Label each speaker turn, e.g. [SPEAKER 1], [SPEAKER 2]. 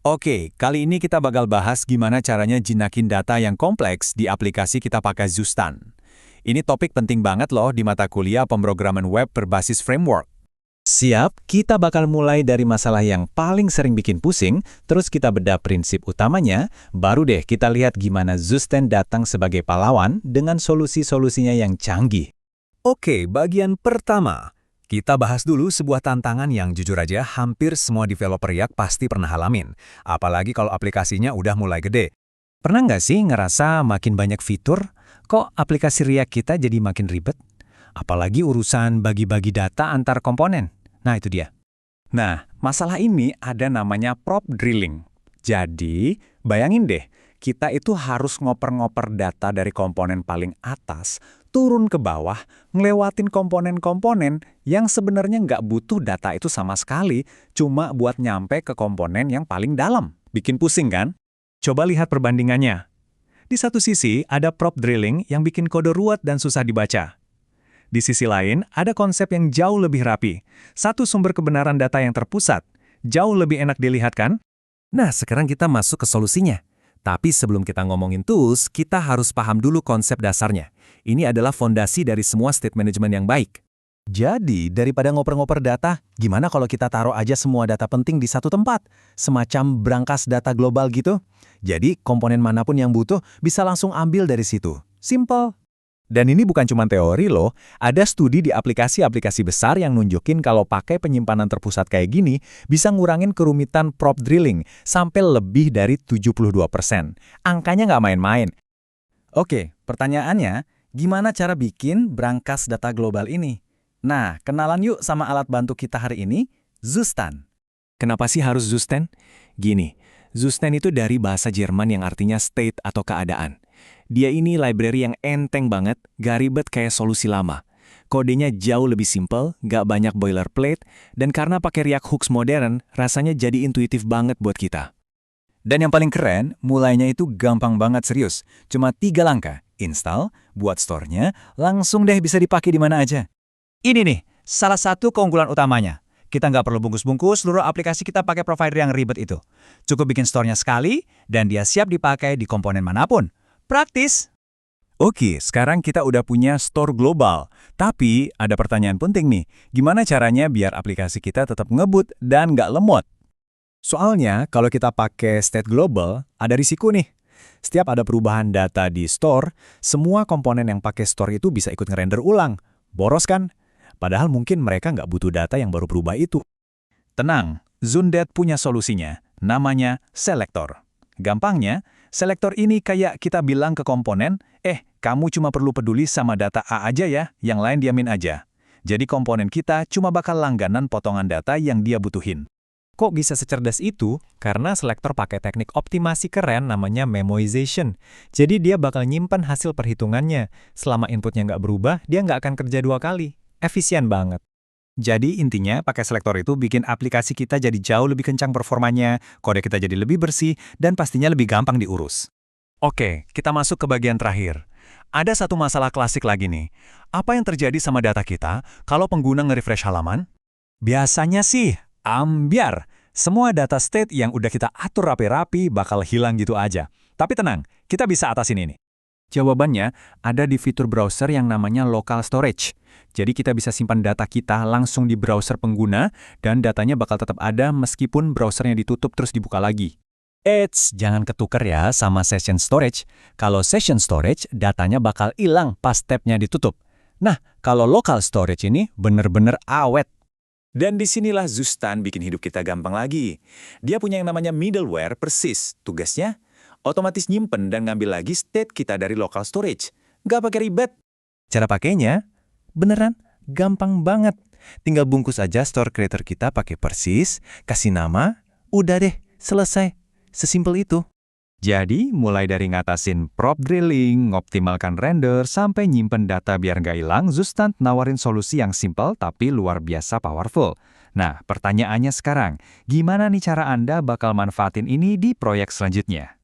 [SPEAKER 1] Oke, kali ini kita bakal bahas gimana caranya jinakin data yang kompleks di aplikasi kita pakai Zustan. Ini topik penting banget loh di mata kuliah pemrograman web berbasis framework.
[SPEAKER 2] Siap, kita bakal mulai dari masalah yang paling sering bikin pusing, terus kita bedah prinsip utamanya, baru deh kita lihat gimana Zusten datang sebagai pahlawan dengan solusi-solusinya yang canggih.
[SPEAKER 1] Oke, bagian pertama. Kita bahas dulu sebuah tantangan yang jujur aja hampir semua developer React pasti pernah alamin. Apalagi kalau aplikasinya udah mulai gede.
[SPEAKER 2] Pernah nggak sih ngerasa makin banyak fitur, kok aplikasi React kita jadi makin ribet? Apalagi urusan bagi-bagi data antar komponen. Nah, itu dia.
[SPEAKER 1] Nah, masalah ini ada namanya prop drilling. Jadi, bayangin deh, kita itu harus ngoper-ngoper data dari komponen paling atas, turun ke bawah, ngelewatin komponen-komponen yang sebenarnya nggak butuh data itu sama sekali, cuma buat nyampe ke komponen yang paling dalam. Bikin pusing kan? Coba lihat perbandingannya. Di satu sisi, ada prop drilling yang bikin kode ruwet dan susah dibaca. Di sisi lain, ada konsep yang jauh lebih rapi. Satu sumber kebenaran data yang terpusat. Jauh lebih enak dilihat kan?
[SPEAKER 3] Nah, sekarang kita masuk ke solusinya. Tapi sebelum kita ngomongin tools, kita harus paham dulu konsep dasarnya. Ini adalah fondasi dari semua state management yang baik.
[SPEAKER 2] Jadi, daripada ngoper-ngoper data, gimana kalau kita taruh aja semua data penting di satu tempat? Semacam brankas data global gitu. Jadi, komponen manapun yang butuh bisa langsung ambil dari situ. Simple.
[SPEAKER 1] Dan ini bukan cuma teori loh, ada studi di aplikasi-aplikasi besar yang nunjukin kalau pakai penyimpanan terpusat kayak gini bisa ngurangin kerumitan prop drilling sampai lebih dari 72%. Angkanya nggak main-main.
[SPEAKER 2] Oke, pertanyaannya, gimana cara bikin brankas data global ini? Nah, kenalan yuk sama alat bantu kita hari ini, Zustan.
[SPEAKER 3] Kenapa sih harus Zusten? Gini, Zusten itu dari bahasa Jerman yang artinya state atau keadaan. Dia ini library yang enteng banget, gak ribet kayak solusi lama. Kodenya jauh lebih simple, gak banyak boilerplate, dan karena pakai React Hooks modern, rasanya jadi intuitif banget buat kita.
[SPEAKER 1] Dan yang paling keren, mulainya itu gampang banget serius. Cuma 3 langkah, install, buat store-nya, langsung deh bisa dipakai di mana aja.
[SPEAKER 4] Ini nih, salah satu keunggulan utamanya. Kita nggak perlu bungkus-bungkus seluruh aplikasi kita pakai provider yang ribet itu. Cukup bikin store-nya sekali, dan dia siap dipakai di komponen manapun. Praktis.
[SPEAKER 1] Oke, sekarang kita udah punya store global. Tapi ada pertanyaan penting nih, gimana caranya biar aplikasi kita tetap ngebut dan nggak lemot? Soalnya, kalau kita pakai state global, ada risiko nih. Setiap ada perubahan data di store, semua komponen yang pakai store itu bisa ikut ngerender ulang. Boros kan? Padahal mungkin mereka nggak butuh data yang baru berubah itu. Tenang, Zundet punya solusinya, namanya selektor. Gampangnya, selektor ini kayak kita bilang ke komponen, kamu cuma perlu peduli sama data A aja ya, yang lain diamin aja. Jadi komponen kita cuma bakal langganan potongan data yang dia butuhin.
[SPEAKER 3] Kok bisa secerdas itu? Karena selektor pakai teknik optimasi keren namanya memoization. Jadi dia bakal nyimpan hasil perhitungannya. Selama inputnya nggak berubah, dia nggak akan kerja 2 kali. Efisien banget.
[SPEAKER 1] Jadi intinya pakai selektor itu bikin aplikasi kita jadi jauh lebih kencang performanya, kode kita jadi lebih bersih, dan pastinya lebih gampang diurus. Oke, kita masuk ke bagian terakhir. Ada satu masalah klasik lagi nih. Apa yang terjadi sama data kita kalau pengguna nge-refresh halaman? Biasanya sih, ambiar. Semua data state yang udah kita atur rapi-rapi bakal hilang gitu aja. Tapi tenang, kita bisa atasin ini. Jawabannya ada di fitur browser yang namanya local storage. Jadi kita bisa simpan data kita langsung di browser pengguna dan datanya bakal tetap ada meskipun browsernya ditutup terus dibuka lagi.
[SPEAKER 2] Eits, jangan ketuker ya sama session storage. Kalau session storage, datanya bakal hilang pas tabnya ditutup. Nah, kalau local storage ini bener-bener awet.
[SPEAKER 1] Dan disinilah Zustan bikin hidup kita gampang lagi. Dia punya yang namanya middleware persis. Tugasnya, otomatis nyimpen dan ngambil lagi state kita dari local storage. Nggak pakai ribet.
[SPEAKER 3] Cara pakainya, beneran gampang banget. Tinggal bungkus aja store creator kita pakai persis, kasih nama, udah deh, selesai. Sesimpel itu.
[SPEAKER 1] Jadi, mulai dari ngatasin prop drilling, ngoptimalkan render, sampai nyimpen data biar nggak hilang, Zustan nawarin solusi yang simple tapi luar biasa powerful. Nah, pertanyaannya sekarang, gimana nih cara Anda bakal manfaatin ini di proyek selanjutnya?